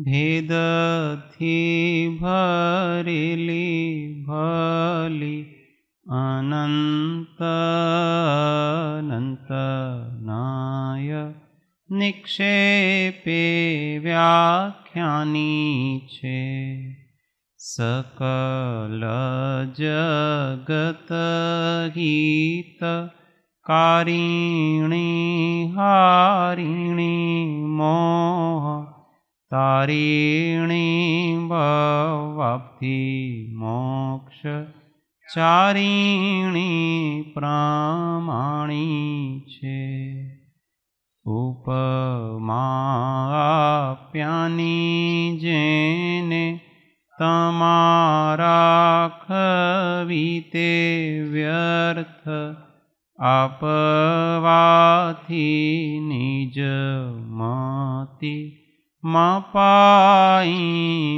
भेदथी भरेली भली अनंत अनंत नाय निक्षेपे व्याख्यानी छे। सकल जगत हित कारिणी हारिणी मोह तारिणी भवाप्ति मोक्ष चारिणी प्रमाणी छे। उपमा आप्यानी जेने तमारा खवीते व्यर्थ आपवाथी निज मति मपाई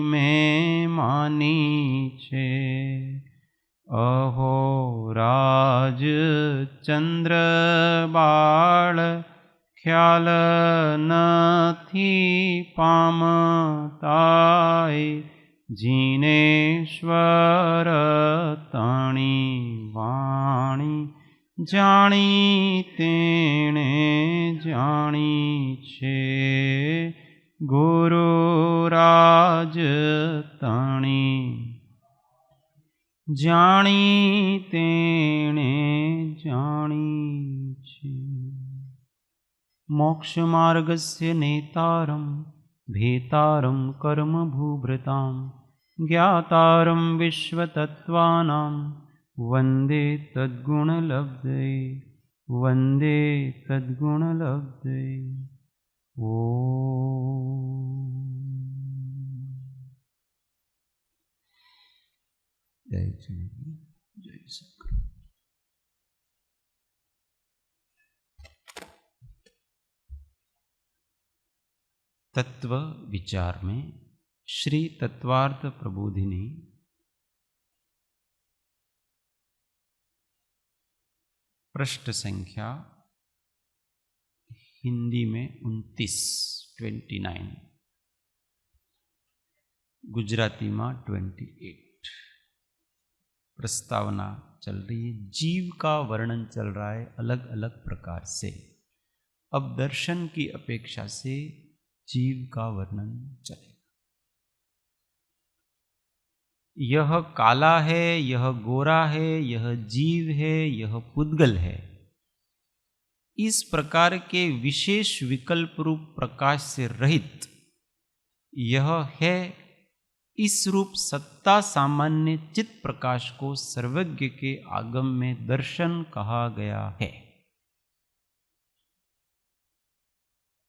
में मानी छे। अहो राज चंद्र बाळ ख्याल नथी पामताय जिनेश्वर तणी वाणी जाणी तेणे जाणी छे। गुरुराज तणी जाणी तेणे जाणी छे। मोक्षमार्गस्य नेतारं भेतारं कर्मभूभृतां ज्ञातारं विश्वतत्त्वानां वन्दे तद्गुणलब्धये वन्दे तद्गुणलब्धये। जय श्री जय सद्गुरु। तत्व विचार में श्री तत्वार्थ प्रबोधिनी पृष्ठ संख्या हिंदी में 29 गुजराती में 28 प्रस्तावना चल रही है। जीव का वर्णन चल रहा है अलग अलग प्रकार से। अब दर्शन की अपेक्षा से जीव का वर्णन चलेगा। यह काला है, यह गोरा है, यह जीव है, यह पुद्गल है। इस प्रकार के विशेष विकल्प रूप प्रकाश से रहित यह है, इस रूप सत्ता सामान्य चित प्रकाश को सर्वज्ञ के आगम में दर्शन कहा गया है।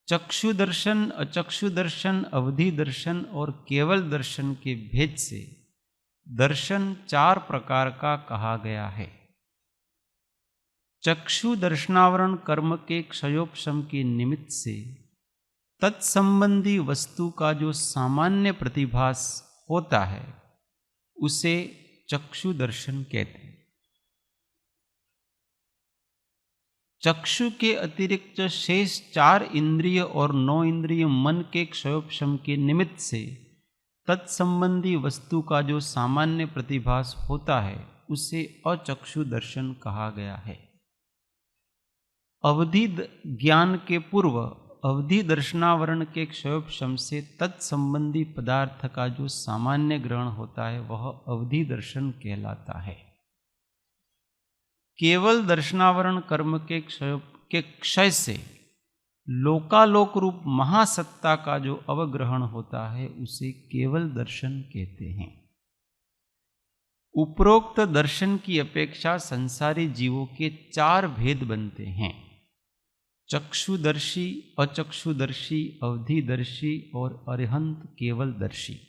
चक्षु दर्शन, अचक्षु दर्शन, अवधि दर्शन और केवल दर्शन के भेद से दर्शन 4 प्रकार का कहा गया है। चक्षु दर्शनावरण कर्म के क्षयोपशम के निमित्त से तत्संबंधी वस्तु का जो सामान्य प्रतिभास होता है उसे चक्षु दर्शन कहते हैं। चक्षु के अतिरिक्त शेष 4 इंद्रिय और 9 इंद्रिय मन के क्षयोपशम के निमित्त से तत्संबंधी वस्तु का जो सामान्य प्रतिभास होता है उसे अचक्षु दर्शन कहा गया है। अवधि ज्ञान के पूर्व अवधि दर्शनावरण के क्षयोपशम से तत्संबंधी पदार्थ का जो सामान्य ग्रहण होता है वह अवधि दर्शन कहलाता है। केवल दर्शनावरण कर्म के क्षय से लोकालोक रूप महासत्ता का जो अवग्रहण होता है उसे केवल दर्शन कहते हैं। उपरोक्त दर्शन की अपेक्षा संसारी जीवों के 4 भेद बनते हैं। चक्षुदर्शी, अचक्षुदर्शी, अवधिदर्शी और अरिहंत केवलदर्शी।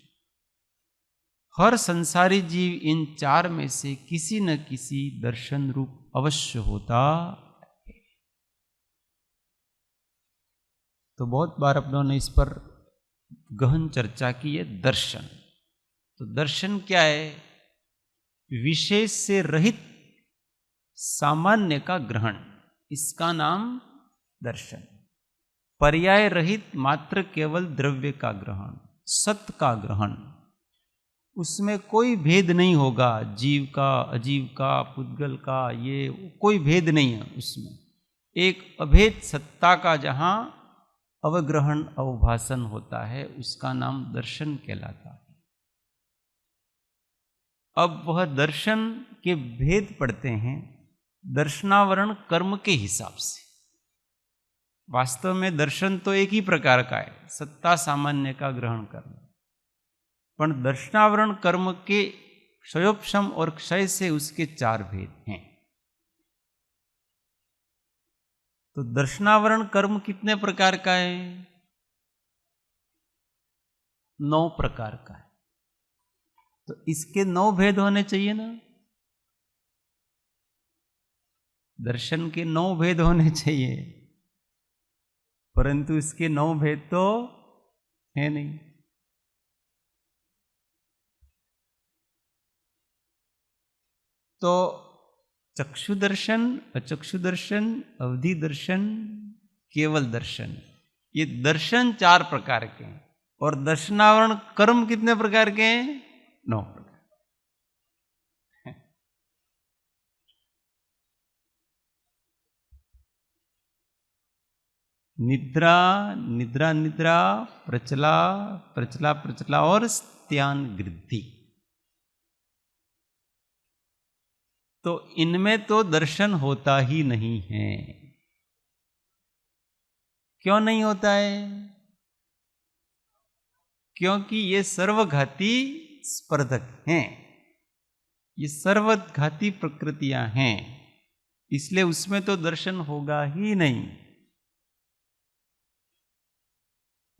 हर संसारी जीव इन 4 में से किसी न किसी दर्शन रूप अवश्य होता है। तो बहुत बार अपनों ने इस पर गहन चर्चा की है। दर्शन, तो दर्शन क्या है? विशेष से रहित सामान्य का ग्रहण, इसका नाम दर्शन। पर्याय रहित मात्र केवल द्रव्य का ग्रहण, सत का ग्रहण, उसमें कोई भेद नहीं होगा, जीव का, अजीव का, पुद्गल का, ये कोई भेद नहीं है उसमें। एक अभेद सत्ता का जहाँ अवग्रहण अवभाषण होता है, उसका नाम दर्शन कहलाता है। अब वह दर्शन के भेद पड़ते हैं दर्शनावरण कर्म के हिसाब से। वास्तव में दर्शन तो एक ही प्रकार का है, सत्ता सामान्य का ग्रहण करना, पर दर्शनावरण कर्म के क्षयोपशम और क्षय से उसके 4 भेद हैं। तो दर्शनावरण कर्म कितने प्रकार का है? 9 प्रकार का है। तो इसके 9 भेद होने चाहिए ना, दर्शन के 9 भेद होने चाहिए, परंतु इसके 9 भेद तो है नहीं। तो चक्षु दर्शन, अचक्षु दर्शन, अवधि दर्शन, केवल दर्शन, ये दर्शन 4 प्रकार के हैं। और दर्शनावरण कर्म कितने प्रकार के हैं? 9 प्रकार। निद्रा, निद्रा निद्रा, प्रचला, प्रचला प्रचला और स्त्यान गृद्धि। तो इनमें तो दर्शन होता ही नहीं है। क्यों नहीं होता है? क्योंकि ये सर्वघाती स्पर्धक हैं, ये सर्वघाती प्रकृतियां हैं, इसलिए उसमें तो दर्शन होगा ही नहीं।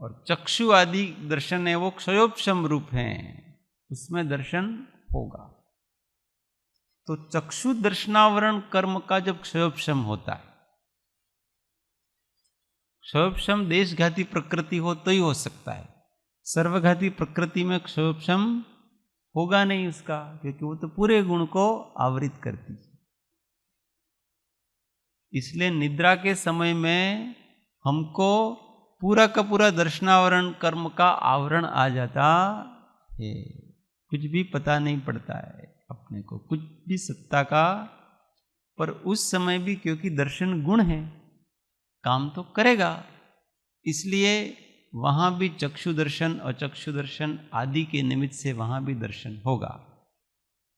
और चक्षु आदि दर्शन है वो क्षयोपशम रूप हैं, उसमें दर्शन होगा। तो चक्षु दर्शनावरण कर्म का जब क्षयोपशम होता है, क्षयोपशम देशघाती प्रकृति हो तो ही हो सकता है, सर्वघाती प्रकृति में क्षयोपशम होगा नहीं उसका, क्योंकि वो तो पूरे गुण को आवृत करती है। इसलिए निद्रा के समय में हमको पूरा का पूरा दर्शनावरण कर्म का आवरण आ जाता है, कुछ भी पता नहीं पड़ता है अपने को, कुछ भी सत्ता का। पर उस समय भी क्योंकि दर्शन गुण है, काम तो करेगा, इसलिए वहां भी चक्षु दर्शन अचक्षु दर्शन आदि के निमित्त से वहां भी दर्शन होगा।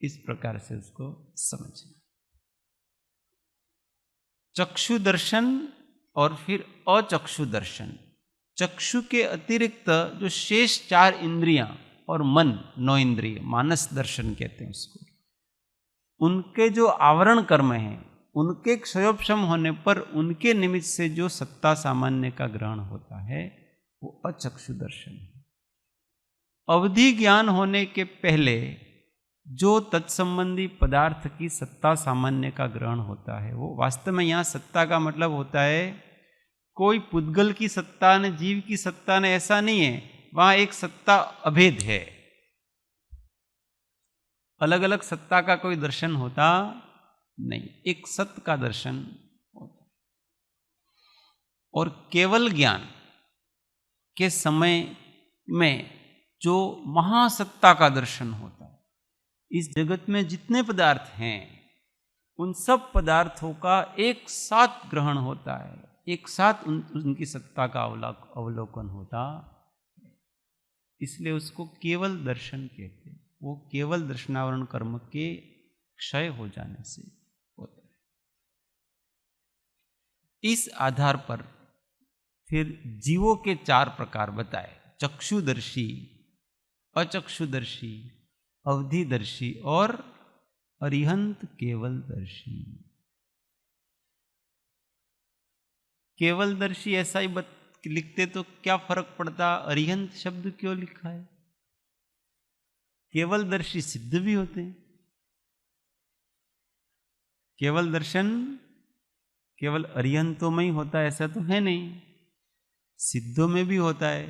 इस प्रकार से उसको समझना। चक्षु दर्शन और फिर अचक्षु दर्शन। चक्षु के अतिरिक्त जो शेष 4 इंद्रियां और मन 9 इंद्रिय, मानस दर्शन कहते हैं उसको, उनके जो आवरण कर्म हैं, उनके क्षयोपशम होने पर उनके निमित्त से जो सत्ता सामान्य का ग्रहण होता है वो अचक्षु दर्शन है। अवधि ज्ञान होने के पहले जो तत्संबंधी पदार्थ की सत्ता सामान्य का ग्रहण होता है, वो वास्तव में यहां सत्ता का मतलब होता है कोई पुद्गल की सत्ता ने, जीव की सत्ता ने, ऐसा नहीं है। वहां एक सत्ता अभेद है, अलग अलग सत्ता का कोई दर्शन होता नहीं, एक सत्य का दर्शन होता। और केवल ज्ञान के समय में जो महासत्ता का दर्शन होता है, इस जगत में जितने पदार्थ हैं उन सब पदार्थों का एक साथ ग्रहण होता है, एक साथ उनकी सत्ता का अवलोकन होता, इसलिए उसको केवल दर्शन कहते हैं। वो केवल दर्शनावरण कर्म के क्षय हो जाने से होता है। इस आधार पर फिर जीवों के 4 प्रकार बताए, चक्षुदर्शी, अचक्षुदर्शी, अवधिदर्शी और अरिहंत केवलदर्शी। केवलदर्शी ऐसा ही लिखते तो क्या फर्क पड़ता, अरिहंत शब्द क्यों लिखा है? केवलदर्शी सिद्ध भी होते हैं। केवल दर्शन केवल अरिहंतों में ही होता है ऐसा तो है नहीं, सिद्धों में भी होता है।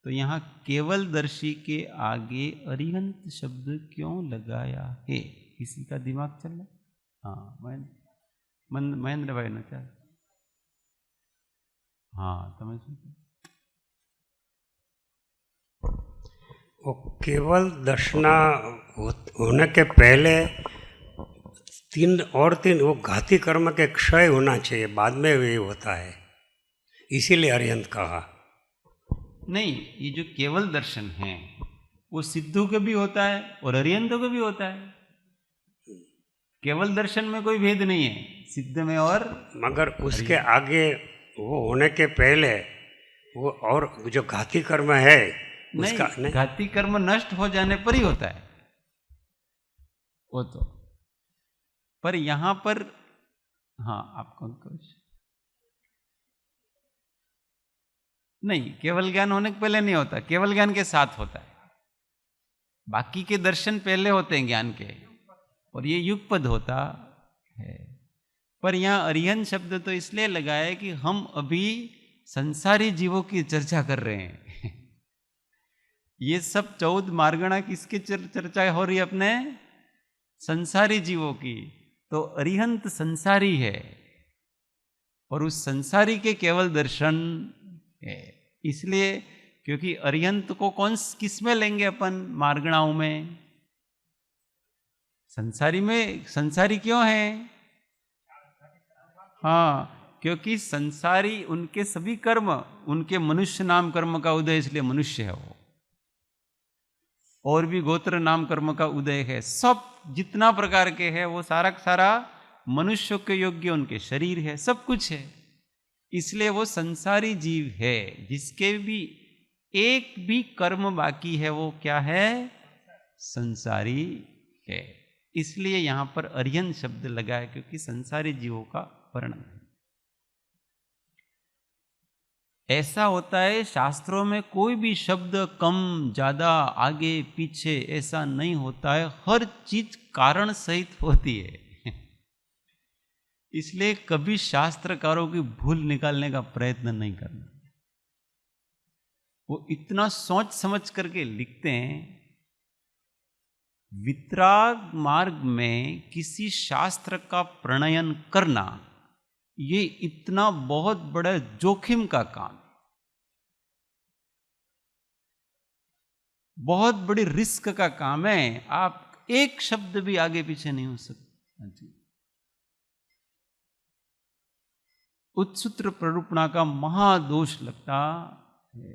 तो यहाँ केवलदर्शी के आगे अरिहंत शब्द क्यों लगाया है? किसी का दिमाग चल रहा? हाँ, महेंद्र भाई ने क्या? हाँ, તમે શું? वो केवल दर्शना होने के पहले तीन वो घाती कर्म के क्षय होना चाहिए, बाद में ये होता है, इसीलिए अरिहंत कहा। नहीं, ये जो केवल दर्शन है वो सिद्धों के भी होता है और अरिहंतों के भी होता है। केवल दर्शन में कोई भेद नहीं है सिद्ध में और, मगर उसके आगे वो होने के पहले वो और जो घाती कर्म है उसका नहीं, घाती कर्म नष्ट हो जाने पर ही होता है वो तो। पर यहां पर हाँ, आप कौन कुछ नहीं, केवल ज्ञान होने के पहले नहीं होता, केवल ज्ञान के साथ होता है। बाकी के दर्शन पहले होते हैं ज्ञान के, और ये युगपद होता है। पर यहाँ अरिहंत शब्द तो इसलिए लगा है कि हम अभी संसारी जीवों की चर्चा कर रहे हैं। ये सब 14 मार्गणा किसकी चर्चा हो रही है? अपने संसारी जीवों की। तो अरिहंत संसारी है और उस संसारी के केवल दर्शन है। इसलिए क्योंकि अरिहंत को किस में लेंगे अपन? मार्गणाओं में। संसारी में संसारी क्यों है? हाँ, क्योंकि संसारी उनके सभी कर्म, उनके मनुष्य नाम कर्म का उदय, इसलिए मनुष्य है वो। और भी गोत्र नाम कर्म का उदय है। सब जितना प्रकार के है वो सारा सारा मनुष्य के योग्य उनके शरीर है, सब कुछ है। इसलिए वो संसारी जीव है। जिसके भी एक भी कर्म बाकी है वो क्या है? संसारी है। इसलिए यहां पर अरिहंत शब्द लगा है, क्योंकि संसारी जीवों का वर्णन है। ऐसा होता है शास्त्रों में कोई भी शब्द कम ज्यादा आगे पीछे ऐसा नहीं होता है, हर चीज कारण सहित होती है। इसलिए कभी शास्त्रकारों की भूल निकालने का प्रयत्न नहीं करना। वो इतना सोच समझ करके लिखते हैं। वितराग मार्ग में किसी शास्त्र का प्रणयन करना ये इतना बहुत बड़ा जोखिम का काम है, बहुत बड़ी रिस्क का काम है। आप एक शब्द भी आगे पीछे नहीं हो सकते। उत्सूत्र प्ररूपणा का महादोष लगता है।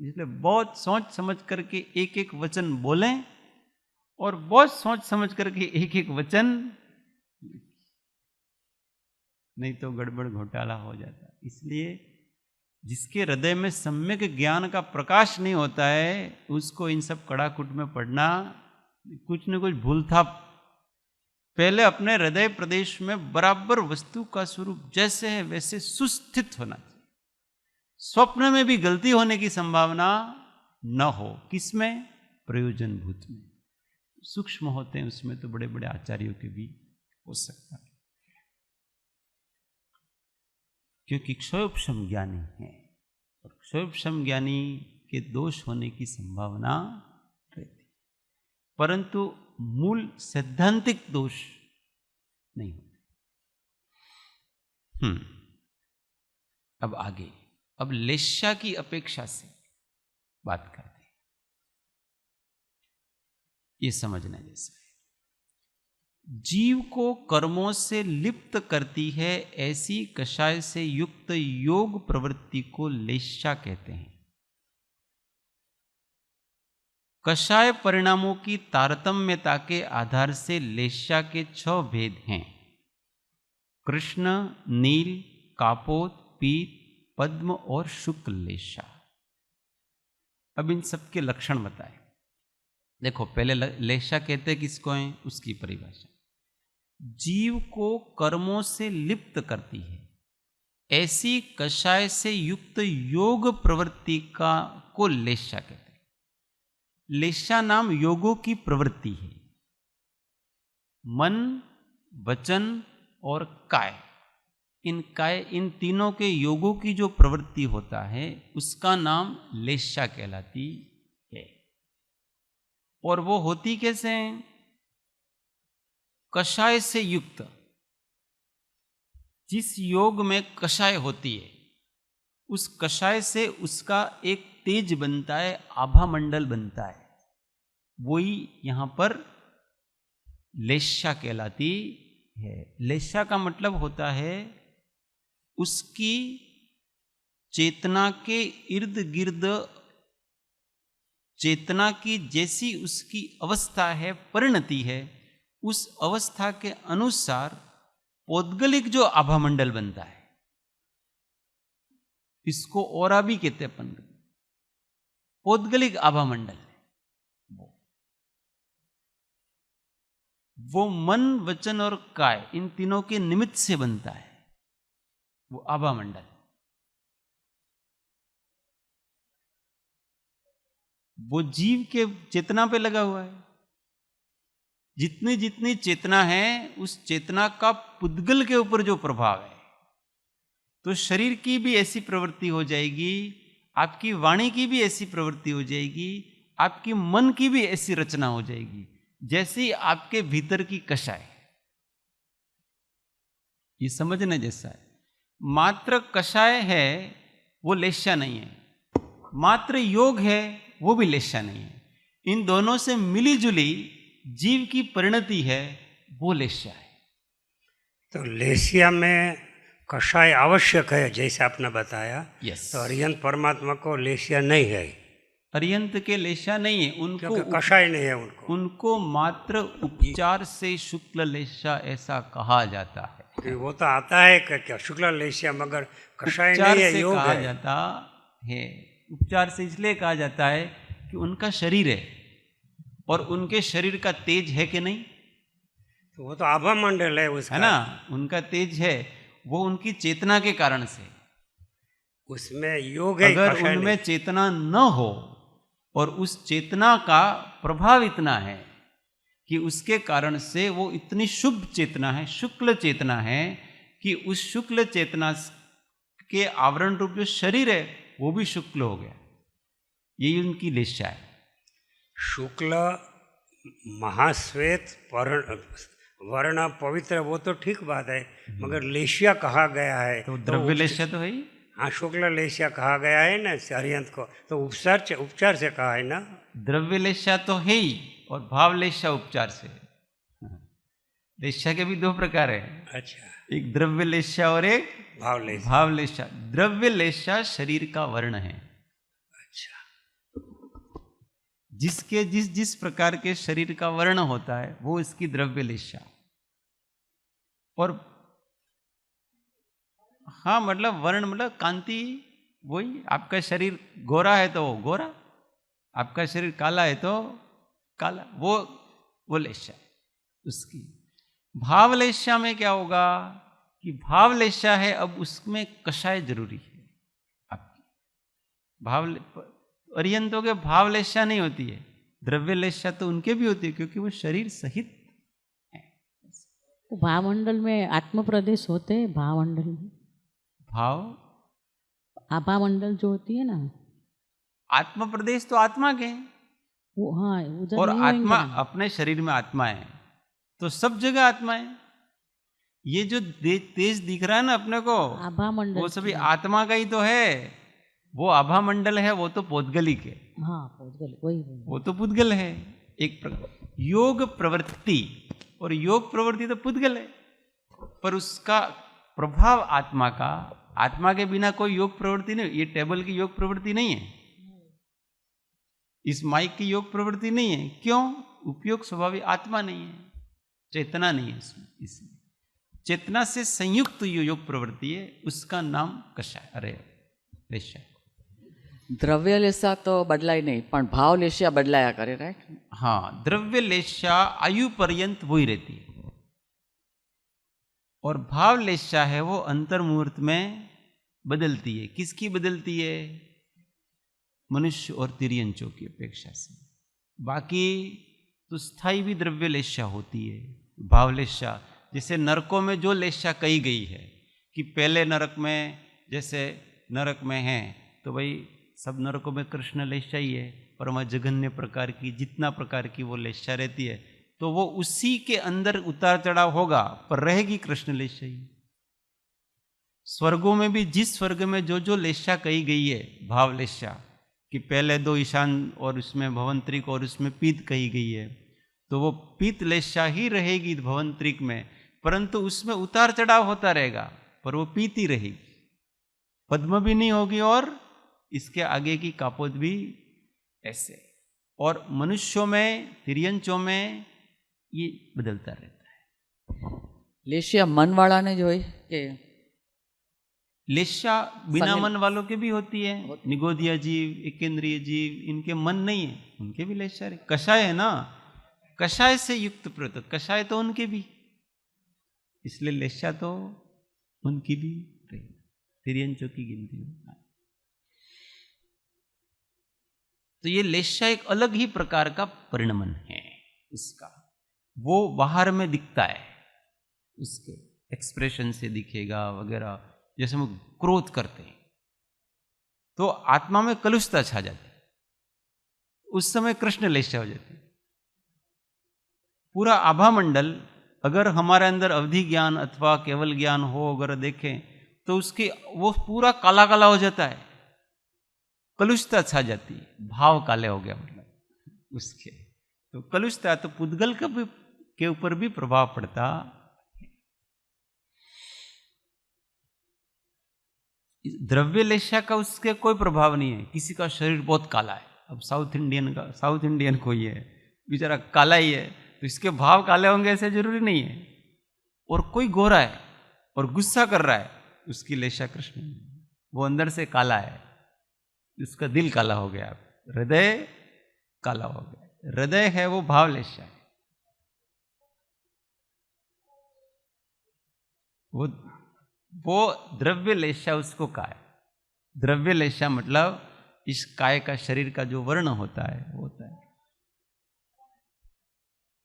इसलिए बहुत सोच समझ करके एक एक वचन बोलें और बहुत सोच समझ करके एक एक वचन, नहीं तो गड़बड़ घोटाला हो जाता। इसलिए जिसके हृदय में सम्यक ज्ञान का प्रकाश नहीं होता है उसको इन सब कड़ाकुट में पढ़ना कुछ न कुछ भूल था। पहले अपने हृदय प्रदेश में बराबर वस्तु का स्वरूप जैसे है वैसे सुस्थित होना चाहिए। स्वप्न में भी गलती होने की संभावना न हो। किसमें? प्रयोजन भूत में। सूक्ष्म होते हैं उसमें तो बड़े बड़े आचार्यों के भी हो सकता है, क्योंकि क्षयोपशम ज्ञानी है और क्षयोपशम ज्ञानी के दोष होने की संभावना रहती, परंतु मूल सैद्धांतिक दोष नहीं होते। अब आगे, अब लेश्या की अपेक्षा से बात करते हैं। ये समझना जैसा है। जीव को कर्मों से लिप्त करती है ऐसी कषाय से युक्त योग प्रवृत्ति को लेश्या कहते हैं। कषाय परिणामों की तारतम्यता के आधार से लेश्या के 6 भेद हैं: कृष्ण, नील, कापोत, पीत, पद्म और शुक्ल लेश्या। अब इन सबके लक्षण बताए। देखो, पहले लेश्या कहते हैं किसको है, उसकी परिभाषा। जीव को कर्मों से लिप्त करती है ऐसी कषाय से युक्त योग प्रवृत्ति को लेश्या कहते हैं। लेश्या नाम योगों की प्रवृत्ति है। मन, वचन और काय, इन तीनों के योगों की जो प्रवृत्ति होता है उसका नाम लेश्या कहलाती है। और वो होती कैसे हैं? कषाय से युक्त। जिस योग में कषाय होती है उस कषाय से उसका एक तेज बनता है, आभा मंडल बनता है। वही यहाँ पर लेश्या कहलाती है। लेश्या का मतलब होता है उसकी चेतना के इर्द गिर्द, चेतना की जैसी उसकी अवस्था है, परिणति है, उस अवस्था के अनुसार पौद्गलिक जो आभामंडल बनता है, इसको ओरा भी कहते हैं अपन, पौद्गलिक आभामंडल है वो मन, वचन और काय इन तीनों के निमित्त से बनता है, वो आभामंडल। वो जीव के चेतना पे लगा हुआ है। जितनी जितनी चेतना है उस चेतना का पुद्गल के ऊपर जो प्रभाव है, तो शरीर की भी ऐसी प्रवृत्ति हो जाएगी, आपकी वाणी की भी ऐसी प्रवृत्ति हो जाएगी, आपकी मन की भी ऐसी रचना हो जाएगी जैसी आपके भीतर की कषाय। ये समझने जैसा है। मात्र कषाय है वो लेश्या नहीं है, मात्र योग है वो भी लेश्या नहीं है। इन दोनों से मिली जुली जीव की परिणति है, वो लेश्या है। तो लेश्या में कषाय आवश्यक है जैसे आपने बताया। यस। तो अरिहंत परमात्मा को लेश्या नहीं है। अरिहंत के लेश्या नहीं है, उनको कषाय नहीं है। उनको मात्र उपचार से शुक्ल लेश्या ऐसा कहा जाता है। वो तो आता है क्या शुक्ल लेश्या, मगर कषाय नहीं है, योग कहा है। जाता है। उपचार से इसलिए कहा जाता है कि उनका शरीर है और उनके शरीर का तेज है कि नहीं, तो वो तो आभा मंडल है उसका, है ना, उनका तेज है, वो उनकी चेतना के कारण से। उसमें योग है। अगर उनमें चेतना न हो और उस चेतना का प्रभाव इतना है कि उसके कारण से वो इतनी शुभ चेतना है, शुक्ल चेतना है, कि उस शुक्ल चेतना के आवरण रूप जो शरीर है वो भी शुक्ल हो गया। यही उनकी लेश्या है। शुक्ल, महाश्वेत, वर्ण पवित्र, वो तो ठीक बात है, मगर लेश्या कहा गया है तो द्रव्य लेश्या तो है ही। हाँ, शुक्ल लेश्या कहा गया है ना अरिहंत को, तो उपचार से कहा है ना। द्रव्य लेश्या तो है ही और भाव लेश्या उपचार से। लेश्या के भी दो प्रकार है। अच्छा, एक द्रव्य लेश्या और एक भाव लेश्या। द्रव्य लेश्या शरीर का वर्ण है। अच्छा, जिसके जिस प्रकार के शरीर का वर्ण होता है वो इसकी द्रव्य लेश्या। और हाँ, मतलब वर्ण मतलब कांति, वही आपका शरीर गोरा है तो वो गोरा, आपका शरीर काला है तो काला, वो लेश्या है उसकी। भाव लेश्या में क्या होगा कि भाव लेश्या है, अब उसमें कषाय जरूरी है आपकी। भाव अरिहंतों के भाव लेश्या नहीं होती है, द्रव्य लेश्या तो उनके भी होती है क्योंकि वो शरीर सहित है। भावमंडल में आत्म प्रदेश होते हैं। भावमंडल में भाव आभा मंडल जो होती है ना, आत्म प्रदेश तो आत्मा के हैं। वो हाँ, उधर और नहीं आत्मा होंगे। अपने शरीर में आत्मा है तो सब जगह आत्मा है। ये जो तेज दिख रहा है ना अपने को, आभा मंडल वो सभी आत्मा का ही तो है। वो आभा मंडल है, वो तो पौद्गलिक है। हाँ, वही वो तो पुद्गल है एक प्रकार। योग प्रवृत्ति, और योग प्रवृत्ति तो पुद्गल है, पर उसका प्रभाव आत्मा का, आत्मा के बिना कोई योग प्रवृत्ति नहीं। ये टेबल की योग प्रवृत्ति नहीं है, इस माइक की योग प्रवृत्ति नहीं है। क्यों? उपयोग स्वभावी आत्मा नहीं है, चेतना नहीं है इसमें। चेतना से संयुक्त योग प्रवृत्ति है, उसका नाम कषाय, अरे लेश्या। દ્રવ્ય લેશા તો બદલાય નહીં, પણ ભાવ લેશા બદલાયા કરે, રાઈટ? हाँ, द्रव्य लेश्या आयु पर्यंत वही रहती है और भाव लेश्या है वो अंतर मुहूर्त में बदलती है। किसकी बदलती है? मनुष्य और तिर्यंचों की अपेक्षा से। बाकी तो स्थायी भी द्रव्य लेश्या होती है, भाव लेश्या। जैसे नरकों में जो लेश्या कही गई है कि पहले नरक में, जैसे नरक में है तो भाई सब नरकों में कृष्ण लेश्या ही है, पर वहाँ जघन्य प्रकार की जितना प्रकार की वो लेश्या रहती है, तो वो उसी के अंदर उतार चढ़ाव होगा, पर रहेगी कृष्ण लेश्या ही। स्वर्गों में भी जिस स्वर्ग में जो जो लेश्या कही गई है, भाव लेश्या, कि पहले 2 ईशान और उसमें भवंतरिक और उसमें पीत कही गई है, तो वो पीत लेशा ही रहेगी भवंतरिक में, परंतु उसमें उतार चढ़ाव होता रहेगा, पर वो पीत ही रहेगी, पद्म भी नहीं होगी और इसके आगे की कापोद भी ऐसे। और मनुष्यों में, तिर्यंचों में ये बदलता रहता है। लेशिया मन वाला ने जो है कि लेशा बिना मन वालों के भी होती है, निगोदिया जीव, एकेंद्रिय जीव, इनके मन नहीं है, उनके भी लेशा है। कषाय है ना, कषाय से युक्त प्रत, कषाय तो उनके भी, इसलिए लेशा तो उनकी भी रही, तिर्यंचों की गिनती में। तो ये लेशा एक अलग ही प्रकार का परिणमन है इसका, वो बाहर में दिखता है, उसके एक्सप्रेशन से दिखेगा वगैरह। जैसे हम क्रोध करते हैं तो आत्मा में कलुषता छा जाती है, उस समय कृष्ण लेशा हो जाती है। पूरा आभा मंडल अगर हमारे अंदर अवधि ज्ञान अथवा केवल ज्ञान हो अगर देखें तो उसकी वो पूरा काला काला हो जाता है, कलुषता छा जाती है, भाव काले हो गया मतलब उसके। तो कलुषता तो पुद्गल के ऊपर भी प्रभाव पड़ता। द्रव्य लेशा का उसके कोई प्रभाव नहीं है। किसी का शरीर बहुत काला है, अब साउथ इंडियन कोई है बेचारा काला ही है, तो इसके भाव काले होंगे ऐसे जरूरी नहीं है। और कोई गोरा है और गुस्सा कर रहा है, उसकी लेशा कृष्ण है, वो अंदर से काला है, उसका दिल काला हो गया, हृदय काला हो गया। हृदय है वो भाव लेशा है, वो द्रव्य लेशा उसको कहा है। द्रव्य लेशा मतलब इस काय का, शरीर का जो वर्ण होता है वो होता है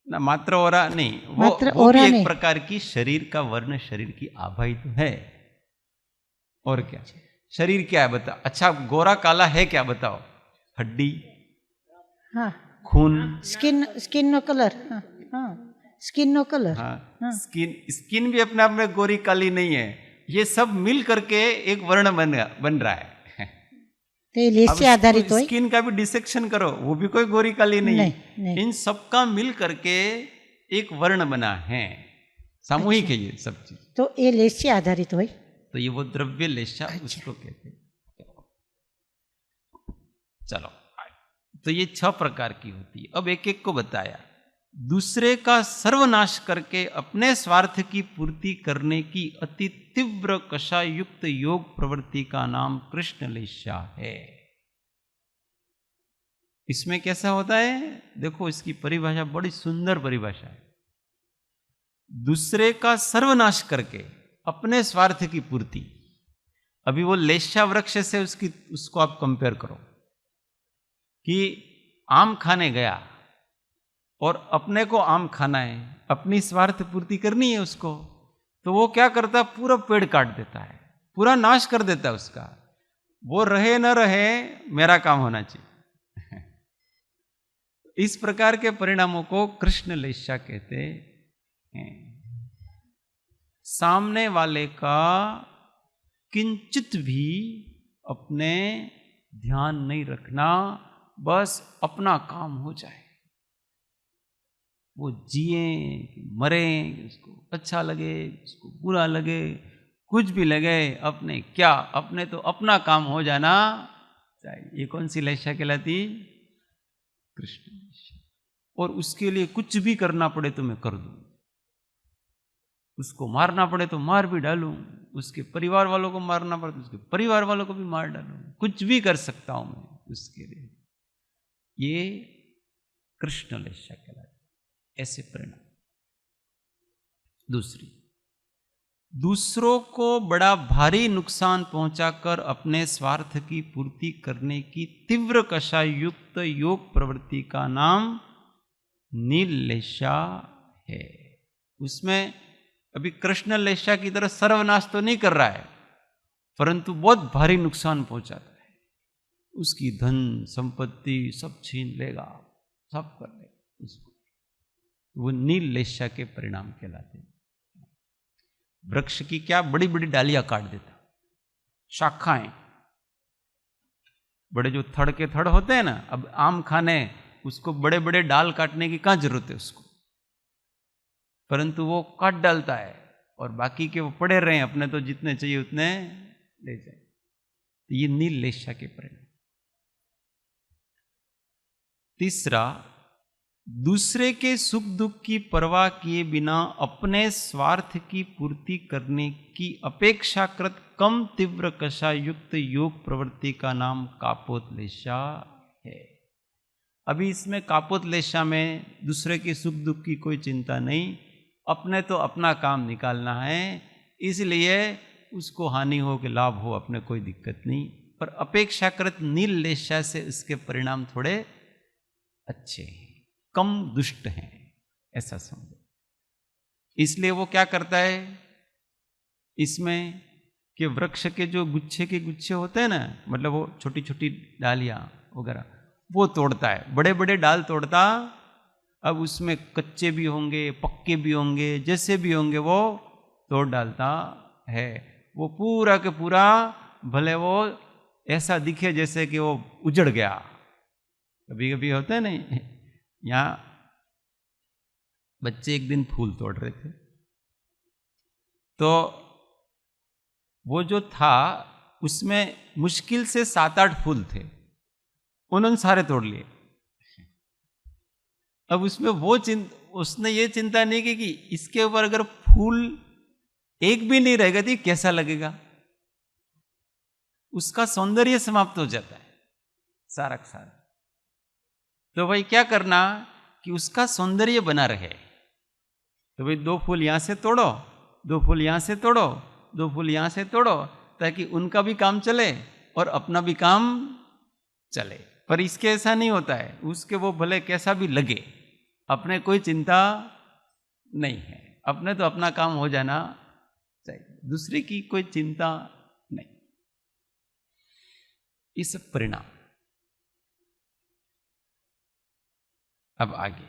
ना, मात्र ओरा नहीं, वो भी एक प्रकार की शरीर का वर्ण, शरीर की आभा ही तो है। और क्या शरीर क्या है बताओ? अच्छा गोरा काला है क्या बताओ? हड्डी, हाँ, खून, स्किन नो कलर, हाँ, स्किन नो कलर, हाँ, स्किन भी अपने आप में गोरी काली नहीं है, ये सब मिल करके एक वर्ण बन रहा है। तो लेशे आधारित हो, स्किन का भी डिसेक्शन करो, वो भी कोई गोरी काली नहीं। इन सबका मिल करके एक वर्ण बना है, सामूहिक है ये सब चीज। तो ये लेशे आधारित हो, तो ये वो द्रव्य लेशा उसको कहते हैं। चलो, तो ये 6 प्रकार की होती है। अब एक एक को बताया। दूसरे का सर्वनाश करके अपने स्वार्थ की पूर्ति करने की अति तीव्र कषायुक्त योग प्रवृत्ति का नाम कृष्ण लेशा है। इसमें कैसा होता है देखो, इसकी परिभाषा बड़ी सुंदर परिभाषा है। दूसरे का सर्वनाश करके अपने स्वार्थ की पूर्ति। अभी वो लेशा वृक्ष से उसको आप कंपेयर करो कि आम खाने गया और अपने को आम खाना है, अपनी स्वार्थ पूर्ति करनी है उसको, तो वो क्या करता है? पूरा पेड़ काट देता है, पूरा नाश कर देता है उसका। वो रहे न रहे, मेरा काम होना चाहिए। इस प्रकार के परिणामों को कृष्ण लेशा कहते हैं। सामने वाले का किंचित भी अपने ध्यान नहीं रखना, बस अपना काम हो जाए। वो जिए मरे, उसको अच्छा लगे, उसको बुरा लगे, कुछ भी लगे, अपने क्या, अपने तो अपना काम हो जाना चाहिए। ये कौन सी लेशा कहलाती? कृष्ण लेशा। और उसके लिए कुछ भी करना पड़े तो मैं कर दूं, उसको मारना पड़े तो मार भी डालूं, उसके परिवार वालों को मारना पड़े तो उसके परिवार वालों को भी मार डालूं, कुछ भी कर सकता हूं मैं उसके लिए। ये कृष्ण लेशा कहलाती, ऐसे परिणाम। दूसरों को बड़ा भारी नुकसान पहुंचाकर अपने स्वार्थ की पूर्ति करने की तीव्र कषायुक्त योग प्रवृत्ति का नाम नील लेशा है। उसमें अभी कृष्ण लेशा की तरह सर्वनाश तो नहीं कर रहा है, परंतु बहुत भारी नुकसान पहुंचाता है। उसकी धन संपत्ति सब छीन लेगा, सब कर लेगा उसको। वो नील लेशा के परिणाम कहलाते हैं। वृक्ष की क्या बड़ी बड़ी डालियां काट देता, शाखाएं, बड़े जो थड़ के थड़ होते हैं ना, अब आम खाने उसको बड़े बड़े डाल काटने की कहाँ जरूरत है उसको, परंतु वो काट डालता है और बाकी के वो पड़े रहे, अपने तो जितने चाहिए उतने ले जाए। तो ये नील लेशा के परिणाम। तीसरा, दूसरे के सुख दुख की परवाह किए बिना अपने स्वार्थ की पूर्ति करने की अपेक्षाकृत कम तीव्र कषायुक्त योग प्रवृत्ति का नाम कापोतलेशा है। अभी इसमें कापोतलेशा में दूसरे के सुख दुख की कोई चिंता नहीं, अपने तो अपना काम निकालना है, इसलिए उसको हानि हो कि लाभ हो, अपने कोई दिक्कत नहीं, पर अपेक्षाकृत नील लेशा से इसके परिणाम थोड़े अच्छे हैं, कम दुष्ट हैं, ऐसा समझो। इसलिए वो क्या करता है इसमें कि वृक्ष के जो गुच्छे के गुच्छे होते हैं ना, मतलब वो छोटी छोटी डालियां वगैरह, वो तोड़ता है, बड़े बड़े डाल तोड़ता। अब उसमें कच्चे भी होंगे, पक्के भी होंगे, जैसे भी होंगे वो तोड़ डालता है। वो पूरा के पूरा, भले वो ऐसा दिखे जैसे कि वो उजड़ गया। कभी कभी होता है नहीं, यहाँ बच्चे एक दिन फूल तोड़ रहे थे, तो वो जो था उसमें मुश्किल से 7-8 फूल थे, उन्होंने सारे तोड़ लिए। अब उसमें उसने ये चिंता नहीं की कि इसके ऊपर अगर फूल एक भी नहीं रहेगा तो कैसा लगेगा, उसका सौंदर्य समाप्त हो जाता है सारा का सारा। तो भाई क्या करना कि उसका सौंदर्य बना रहे, तो भाई 2 फूल यहां से तोड़ो, 2 फूल यहां से तोड़ो, 2 फूल यहां से तोड़ो, ताकि उनका भी काम चले और अपना भी काम चले। पर इसके ऐसा नहीं होता है, उसके वो भले कैसा भी लगे, अपने कोई चिंता नहीं है, अपने तो अपना काम हो जाना चाहिए, दूसरे की कोई चिंता नहीं। ये सब परिणाम। अब आगे,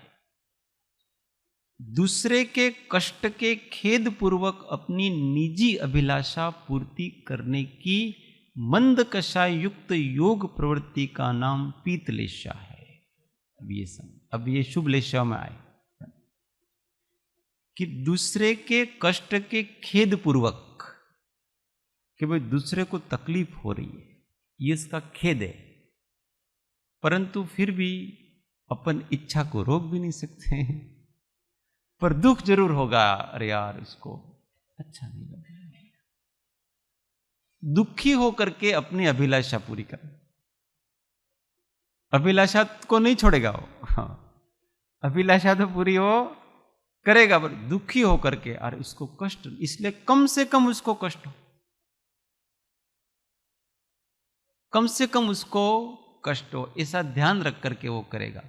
दूसरे के कष्ट के खेद पूर्वक अपनी निजी अभिलाषा पूर्ति करने की मंद कषाय युक्त योग प्रवृत्ति का नाम पीतलेशा है। अब ये शुभ लेशा में आए कि दूसरे के कष्ट के खेद पूर्वक, कि भाई दूसरे को तकलीफ हो रही है, ये इसका खेद है, परंतु फिर भी अपन इच्छा को रोक भी नहीं सकते हैं, पर दुख जरूर होगा, अरे यार इसको अच्छा नहीं लगा, दुखी होकर के अपनी अभिलाषा पूरी कर, अभिलाषा को नहीं छोड़ेगा वो, हाँ अभिलाषा तो पूरी वो करेगा, पर दुखी होकर के, अरे उसको कष्ट, इसलिए कम से कम उसको कष्ट हो, कम से कम उसको कष्ट हो, ऐसा ध्यान रख करके वो करेगा।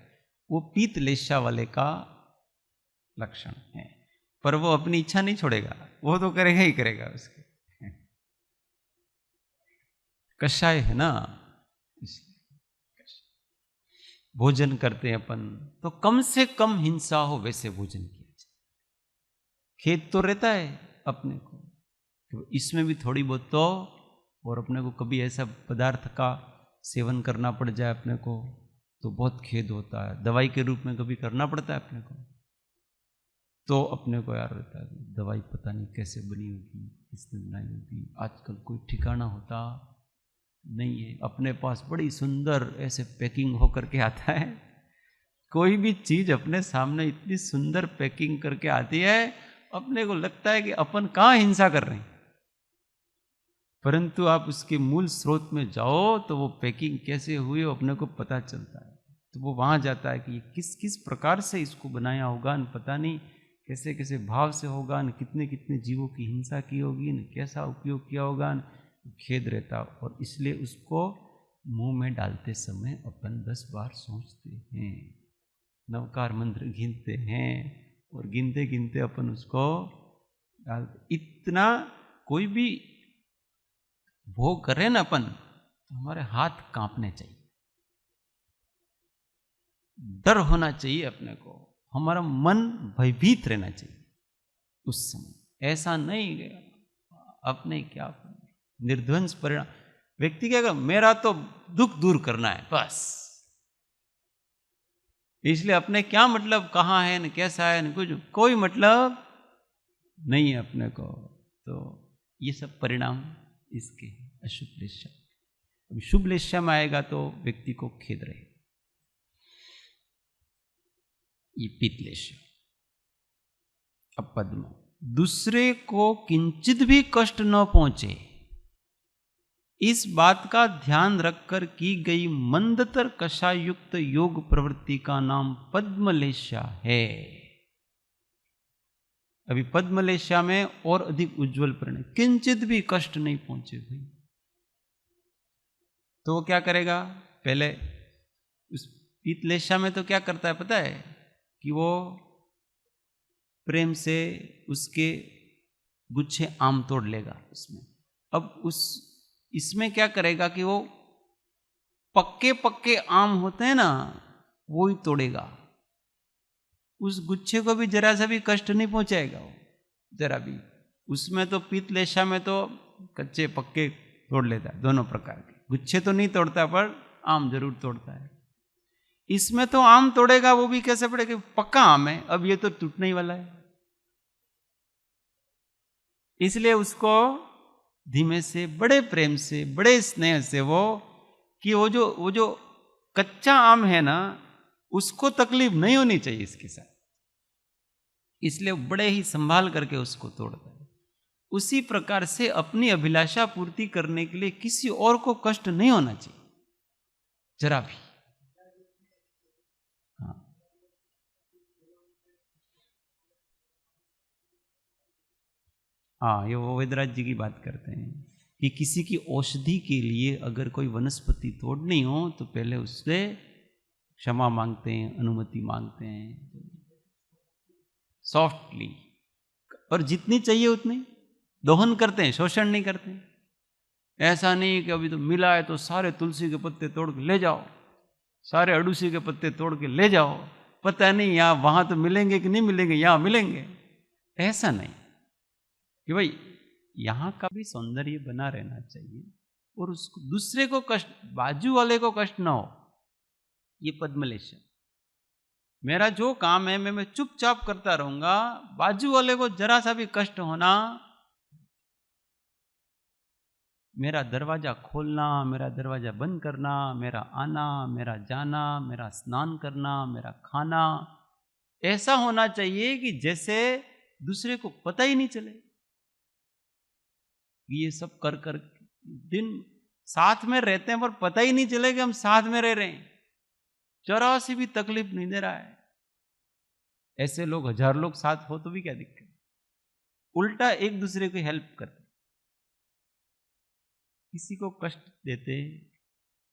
वो पीतलेशा वाले का लक्षण है, पर वो अपनी इच्छा नहीं छोड़ेगा, वो तो करेगा ही करेगा। उसके कषाय है ना, भोजन करते हैं अपन तो कम से कम हिंसा हो वैसे भोजन किया जाए। खेद तो रहता है अपने को, तो इसमें भी थोड़ी बहुत तो, और अपने को कभी ऐसा पदार्थ का सेवन करना पड़ जाए अपने को तो बहुत खेद होता है, दवाई के रूप में कभी करना पड़ता है अपने को, तो अपने को यार रहता है दवाई पता नहीं कैसे बनी होगी, किसने बनाई होगी, आजकल कोई ठिकाना होता नहीं है, अपने पास बड़ी सुंदर ऐसे पैकिंग होकर के आता है, कोई भी चीज अपने सामने इतनी सुंदर पैकिंग करके आती है, अपने को लगता है कि अपन कहाँ हिंसा कर रहे हैं, परंतु आप उसके मूल स्रोत में जाओ तो वो पैकिंग कैसे हुई वो अपने को पता चलता है। तो वो वहाँ जाता है कि ये किस किस प्रकार से इसको बनाया होगा, न पता नहीं कैसे कैसे भाव से होगा, न कितने कितने जीवों की हिंसा की होगी, न कैसा उपयोग किया होगा, न खेद रहता। और इसलिए उसको मुंह में डालते समय अपन 10 बार सोचते हैं, नवकार मंत्र गिनते हैं, और गिनते गिनते अपन उसको डालते। इतना कोई भी भोग कर रहे ना अपन, तो हमारे हाथ कांपने चाहिए, डर होना चाहिए अपने को, हमारा मन भयभीत रहना चाहिए उस समय। ऐसा नहीं अपने क्या निर्ध्वंस परिणाम, व्यक्ति कहेगा मेरा तो दुख दूर करना है बस, इसलिए अपने क्या मतलब कहाँ है न कैसा है न कुछ कोई मतलब नहीं है अपने को। तो ये सब परिणाम इसके अशुभ लेशा। अभी शुभ लेशा में आएगा तो व्यक्ति को खेद रहे। ये पित्त लेशा। अब पद्म, दूसरे को किंचित भी कष्ट न पहुंचे इस बात का ध्यान रखकर की गई मंदतर कषायुक्त योग प्रवृत्ति का नाम पद्मलेशा है। अभी पद्मलेशा में और अधिक उज्जवल परिणाम, किंचित भी कष्ट नहीं पहुंचे भाई, तो वो क्या करेगा? पहले उस पीतलेशा में तो क्या करता है पता है कि वो प्रेम से उसके गुच्छे आम तोड़ लेगा उसमें। अब इसमें क्या करेगा कि वो पक्के पक्के आम होते हैं ना, वो ही तोड़ेगा, उस गुच्छे को भी जरा सा भी कष्ट नहीं पहुंचाएगा वो, जरा भी। उसमें तो पीतलेशा में तो कच्चे पक्के तोड़ लेता है, दोनों प्रकार के गुच्छे तो नहीं तोड़ता पर आम जरूर तोड़ता है। इसमें तो आम तोड़ेगा वो भी कैसे पड़ेगा? पक्का आम है, अब ये तो टूटने ही वाला है, इसलिए उसको धीमे से, बड़े प्रेम से, बड़े स्नेह से वो जो कच्चा आम है ना, उसको तकलीफ नहीं होनी चाहिए इसके साथ, इसलिए बड़े ही संभाल करके उसको तोड़ता है। उसी प्रकार से अपनी अभिलाषा पूर्ति करने के लिए किसी और को कष्ट नहीं होना चाहिए जरा भी। हाँ, ये वो वेदराज जी की बात करते हैं कि किसी की औषधि के लिए अगर कोई वनस्पति तोड़नी हो तो पहले उससे क्षमा मांगते हैं, अनुमति मांगते हैं सॉफ्टली, और जितनी चाहिए उतनी दोहन करते हैं, शोषण नहीं करते हैं। ऐसा नहीं कि अभी तो मिला है तो सारे तुलसी के पत्ते तोड़ के ले जाओ, सारे अड़ूसी के पत्ते तोड़ के ले जाओ, पता नहीं यहाँ वहाँ तो मिलेंगे कि नहीं मिलेंगे, यहाँ मिलेंगे। ऐसा नहीं कि भाई यहाँ का भी सौंदर्य बना रहना चाहिए और उसको दूसरे को कष्ट, बाजू वाले को कष्ट ना हो। ये पद्मलेशा, मेरा जो काम है मैं चुपचाप करता रहूंगा, बाजू वाले को जरा सा भी कष्ट होना, मेरा दरवाजा खोलना, मेरा दरवाजा बंद करना, मेरा आना, मेरा जाना, मेरा स्नान करना, मेरा खाना, ऐसा होना चाहिए कि जैसे दूसरे को पता ही नहीं चले। ये सब कर कर दिन साथ में रहते हैं पर पता ही नहीं चले कि हम साथ में रह रहे हैं, जरा सी भी तकलीफ नहीं दे रहा है। ऐसे लोग, 1000 लोग साथ हो तो भी क्या दिक्कत, उल्टा एक दूसरे को हेल्प करते, किसी को कष्ट देते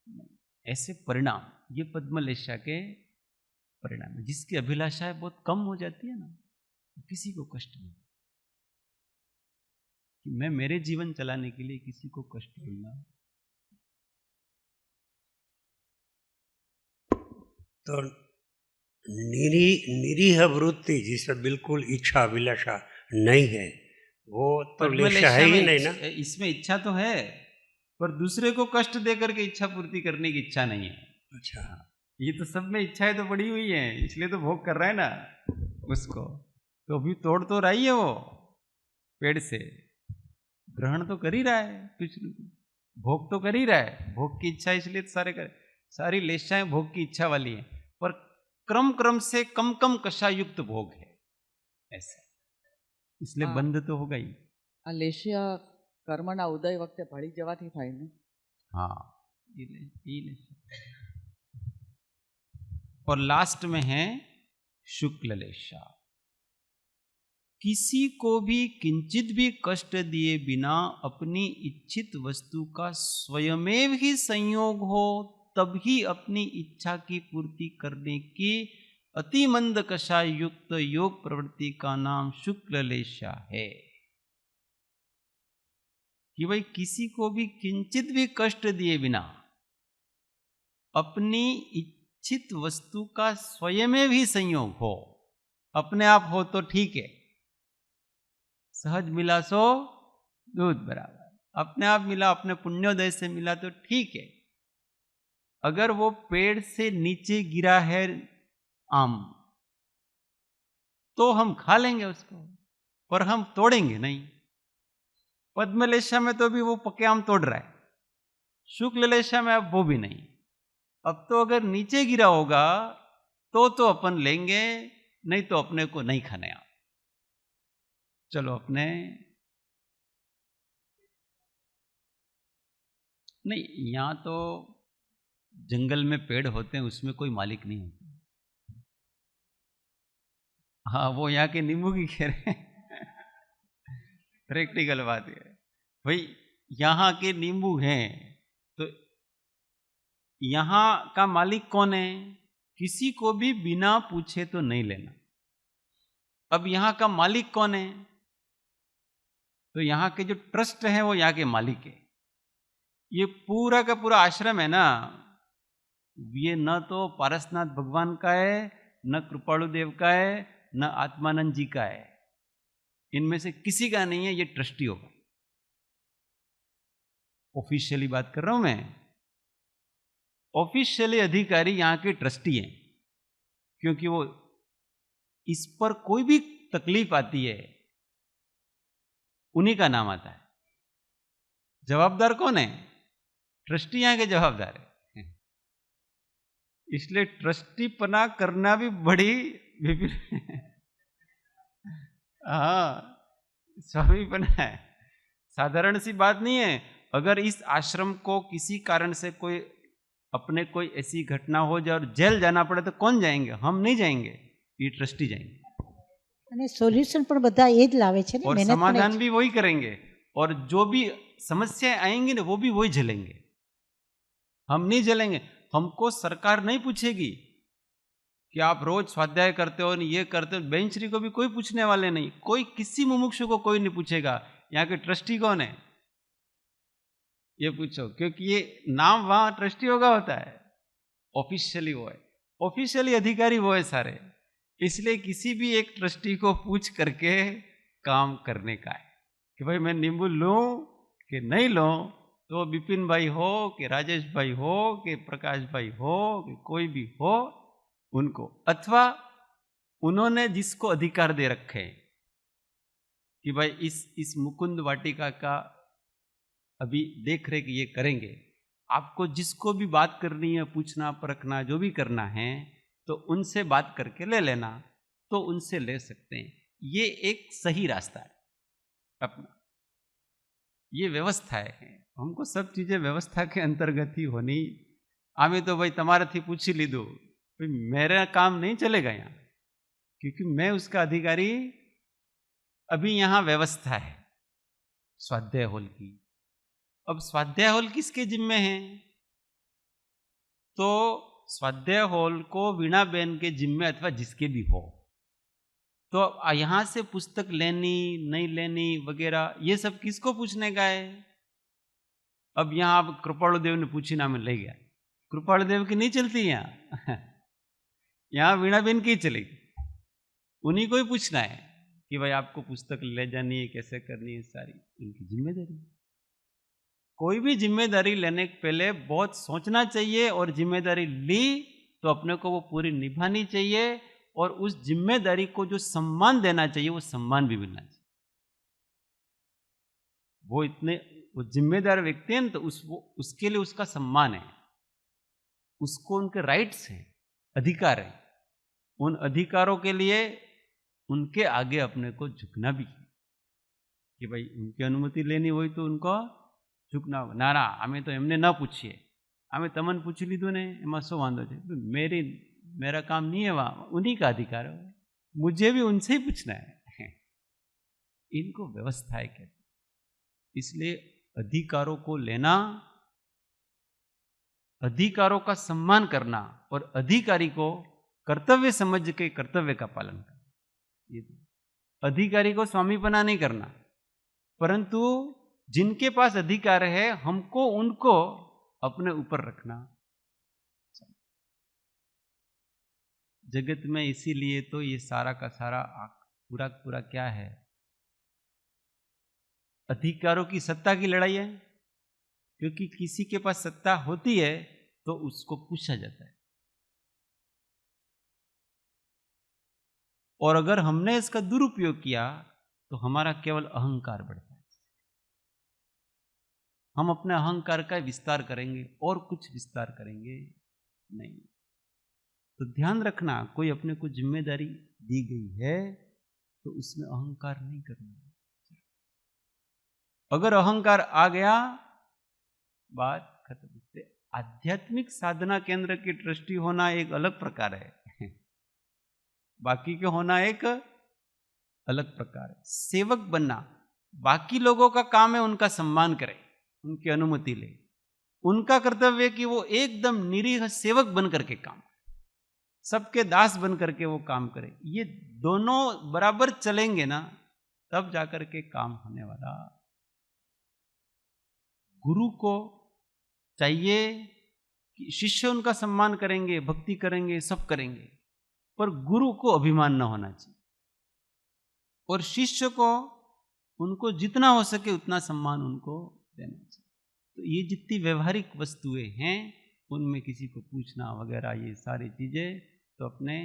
नहीं। ऐसे परिणाम ये पद्मलेशा के परिणाम है। जिसकी अभिलाषाएं बहुत कम हो जाती है ना, किसी को कष्ट नहीं, कि मैं मेरे जीवन चलाने के लिए किसी को कष्ट दूंगा। तो निरीह वृत्ति जिसमें बिल्कुल इच्छा अभिलाषा नहीं है, वो तो लेशा है ही नहीं ना। इसमें इच्छा तो है पर दूसरे को कष्ट दे करके इच्छा पूर्ति करने की इच्छा नहीं है। अच्छा, ये तो सब में इच्छाएं तो पड़ी हुई है, इसलिए तो भोग कर रहा है ना उसको। तो अभी तोड़ तो रही है वो पेड़ से, ग्रहण तो कर ही रहा है, कुछ भोग तो कर ही रहा है, भोग की इच्छा, इसलिए तो सारी लेशाएं भोग की इच्छा वाली है, पर क्रम क्रम से कम कम कषायुक्त भोग है ऐसा, इसलिए बंद तो होगा ही। આ લેશિયા કર્મના ઉદય વખતે ભળી જવાથી થાય ને? हाँ, ये लेशा। और लास्ट में है शुक्ल लेशा। किसी को भी किंचित भी कष्ट दिए बिना अपनी इच्छित वस्तु का स्वयमेव ही संयोग हो, तब ही अपनी इच्छा की पूर्ति करने की अति मंद कषाय युक्त योग प्रवृत्ति का नाम शुक्ल लेशा है। कि भाई किसी को भी किंचित भी कष्ट दिए बिना अपनी इच्छित वस्तु का स्वयमेव ही संयोग हो, अपने आप हो तो ठीक है, सहज मिला सो दूध बराबर, अपने आप मिला, अपने पुण्योदय से मिला तो ठीक है। अगर वो पेड़ से नीचे गिरा है आम तो हम खा लेंगे उसको, पर हम तोड़ेंगे नहीं। पद्मलेशा में तो भी वो पके आम तोड़ रहा है, शुक्ल लेशा में अब वो भी नहीं। अब तो अगर नीचे गिरा होगा तो अपन लेंगे, नहीं तो अपने को नहीं खाने आम। चलो अपने नहीं, यहां तो जंगल में पेड़ होते हैं, उसमें कोई मालिक नहीं होता। हाँ, वो यहाँ के नींबू की कह रहे हैं। प्रैक्टिकल बात है भाई, यहाँ के नींबू हैं तो यहाँ का मालिक कौन है? किसी को भी बिना पूछे तो नहीं लेना। अब यहाँ का मालिक कौन है? तो यहाँ के जो ट्रस्ट है वो यहाँ के मालिक है। ये पूरा का पूरा आश्रम है ना, ये न तो पारसनाथ भगवान का है, न कृपालु देव का है, न आत्मानंद जी का है। इनमें से किसी का नहीं है, ये ट्रस्टी होगा। ऑफिशियली बात कर रहा हूं मैं, ऑफिशियली अधिकारी यहाँ के ट्रस्टी हैं, क्योंकि वो इस पर कोई भी तकलीफ आती है उन्हीं का नाम आता है। जवाबदार कौन है? ट्रस्टी यहाँ के जवाबदार है। इसलिए ट्रस्टी पना करना भी बड़ी विभिन्न हाँ, स्वामी बना है, साधारण सी बात नहीं है। अगर इस आश्रम को किसी कारण से कोई अपने कोई ऐसी घटना हो जाए और जेल जाना पड़े तो कौन जाएंगे? हम नहीं जाएंगे, ये ट्रस्टी जाएंगे। અને સોલ્યુશન પણ બધા એ જ લાવે છે ને, और મહેનત પણ એ समाधान જ. भी वही करेंगे, और जो भी समस्याएं आएंगी ना वो भी वही झेलेंगे। हम नहीं झेलेंगे। हमको सरकार नहीं पूछेगी कि आप रोज स्वाध्याय करते हो, ये करते हो। बेंचरी को भी कोई पूछने वाले नहीं, कोई किसी मुमुक्षु को कोई नहीं पूछेगा यहाँ के ट्रस्टी कौन है ये पूछो, क्योंकि ये नाम वहां ट्रस्टी होगा होता है, ऑफिशियली वो है, ऑफिशियली अधिकारी वो है सारे। इसलिए किसी भी एक ट्रस्टी को पूछ करके काम करने का है कि भाई मैं नींबू लूं कि नहीं लूं। तो विपिन भाई हो कि राजेश भाई हो कि प्रकाश भाई हो कि कोई भी हो, उनको, अथवा उन्होंने जिसको अधिकार दे रखे हैं कि भाई इस मुकुंद वाटिका का अभी देख रेख ये करेंगे, आपको जिसको भी बात करनी है, पूछना परखना जो भी करना है, तो उनसे बात करके ले लेना, तो उनसे ले सकते हैं। ये एक सही रास्ता है अपना, ये व्यवस्था है। हमको सब चीजें व्यवस्था के अंतर्गत ही होनी। आमे तो भाई तुम्हारे थी पूछ ली दो, भाई मेरा काम नहीं चलेगा यहाँ, क्योंकि मैं उसका अधिकारी। अभी यहाँ व्यवस्था है स्वाध्याय हॉल की। अब स्वाध्याय हॉल किसके जिम्मे है? तो स्वाध्याय हॉल को वीणा बेन के जिम्मे अथवा जिसके भी हो। तो यहां से पुस्तक लेनी नहीं लेनी वगैरह ये सब किसको पूछने का है? अब यहां आप कृपालु देव ने पूछी ना, मैं ले गया। कृपालु देव की नहीं चलती यहाँ यहाँ वीणा बेन की चलेगी, उन्हीं को ही पूछना है कि भाई आपको पुस्तक ले जानी है, कैसे करनी है, सारी उनकी जिम्मेदारी। कोई भी जिम्मेदारी लेने के पहले बहुत सोचना चाहिए, और जिम्मेदारी ली तो अपने को वो पूरी निभानी चाहिए, और उस जिम्मेदारी को जो सम्मान देना चाहिए वो सम्मान भी मिलना चाहिए। वो जिम्मेदार व्यक्ति है ना, तो उसके लिए उसका सम्मान है, उसको उनके राइट्स हैं, अधिकार है। उन अधिकारों के लिए उनके आगे अपने को झुकना भी है कि भाई उनकी अनुमति लेनी हुई तो उनको झुकना। ना ना, हमें तो एमने न पूछिए, हमें तमन पूछ लीधु ने, एम शो वांधो छे, मेरा काम नहीं है, वहां उन्हीं का अधिकार है, मुझे भी उनसे ही पूछना है। इनको व्यवस्था है कहते। इसलिए अधिकारों को लेना, अधिकारों का सम्मान करना, और अधिकारी को कर्तव्य समझ के कर्तव्य का पालन करना। ये अधिकारी को स्वामीपना नहीं करना, परंतु जिनके पास अधिकार है हमको उनको अपने ऊपर रखना। जगत में इसीलिए तो ये सारा का सारा पूरा पूरा क्या है, अधिकारों की सत्ता की लड़ाई है, क्योंकि किसी के पास सत्ता होती है तो उसको पूछा जाता है, और अगर हमने इसका दुरुपयोग किया तो हमारा केवल अहंकार बढ़ता है। हम अपने अहंकार का विस्तार करेंगे और कुछ विस्तार करेंगे नहीं। तो ध्यान रखना, कोई अपने को जिम्मेदारी दी गई है तो उसमें अहंकार नहीं करना। अगर अहंकार आ गया, बात खत्म। आध्यात्मिक साधना केंद्र की ट्रस्टी होना एक अलग प्रकार है, बाकी के होना एक अलग प्रकार है। सेवक बनना, बाकी लोगों का काम है उनका सम्मान करे, उनकी अनुमति ले। उनका कर्तव्य है कि वो एकदम निरीह सेवक बन करके काम, सबके दास बन करके वो काम करे। ये दोनों बराबर चलेंगे ना, तब जाकर के काम होने वाला। गुरु को चाहिए कि शिष्य उनका सम्मान करेंगे, भक्ति करेंगे, सब करेंगे, पर गुरु को अभिमान न होना चाहिए, और शिष्य को उनको जितना हो सके उतना सम्मान उनको देना चाहिए। तो ये जितनी व्यवहारिक वस्तुएं हैं, उनमें किसी को पूछना वगैरह, ये सारी चीजें तो अपने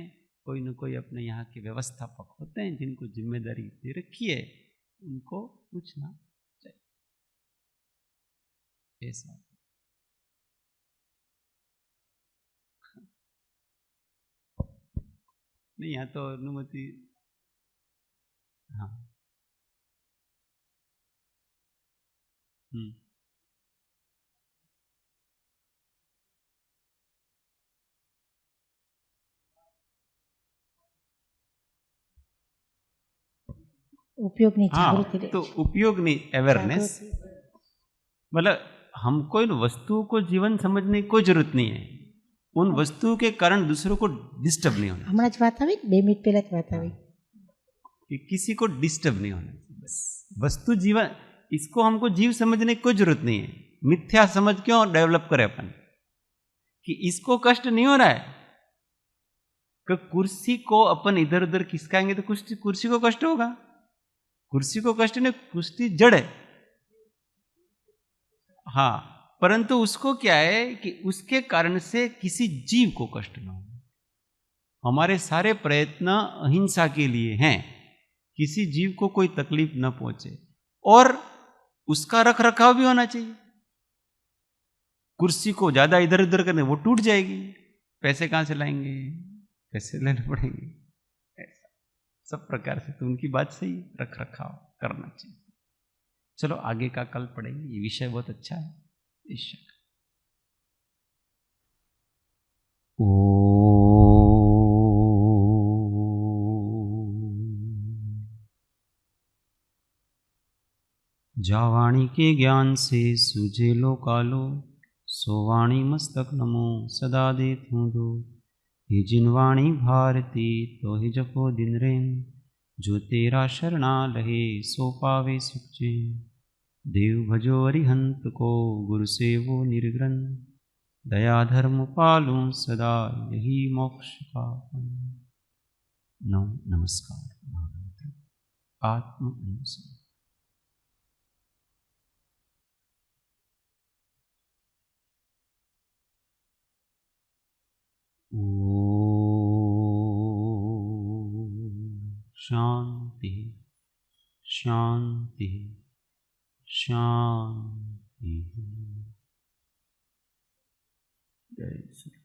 कोई न कोई अपने यहाँ के व्यवस्थापक होते हैं जिनको जिम्मेदारी दे रखी है, उनको पूछना चाहिए। ऐसा नहीं, यहाँ तो अनुमति। हाँ, उपयोग नहीं, हाँ, जागृति रहे। तो उपयोग नहीं, अवेयरनेस। मतलब हमको इन वस्तुओं को जीवन समझने की कोई जरूरत नहीं है। उन वस्तुओं के कारण दूसरों को डिस्टर्ब नहीं होना, हमारा बात આવી 2 મિનિટ પહેલા જ વાત આવી कि किसी को डिस्टर्ब नहीं होना चाहिए। बस वस्तु जीवन, इसको हमको जीव समझने की कोई जरूरत नहीं है। मिथ्या समझ क्यों डेवलप करे अपन, कि इसको कष्ट नहीं हो रहा है, कि कुर्सी को अपन इधर उधर खिसकाएंगे तो कुर्सी को कष्ट होगा। कुर्सी को कष्ट नहीं, कुर्सी जड़ है, हाँ, परंतु उसको क्या है कि उसके कारण से किसी जीव को कष्ट ना हो। हमारे सारे प्रयत्न अहिंसा के लिए हैं, किसी जीव को कोई तकलीफ न पहुंचे, और उसका रख रखाव भी होना चाहिए। कुर्सी को ज्यादा इधर उधर करने, वो टूट जाएगी, पैसे कहां से लाएंगे, पैसे लेने पड़ेंगे। ऐसा सब प्रकार से तो उनकी बात सही, रख रखाव करना चाहिए। चलो आगे का कल पढ़ेंगे, ये विषय बहुत अच्छा है। ईश्वर जावाणी के ज्ञान से सूझे लो कालो, सोवाणी मस्तक नमो सदा दे दो। ये जिनवाणी भारती तो ही जपो दिन रेम, जो तेरा शरणा लहे सो पावे सुख चैन। देव भजो अरिहंत को, गुरु सेवो निर्ग्रंथ, दया धर्म पालूं सदा यही मोक्ष का। नमस्कार। आत्म अनुसरण। शांति शांति शांति। जय श्री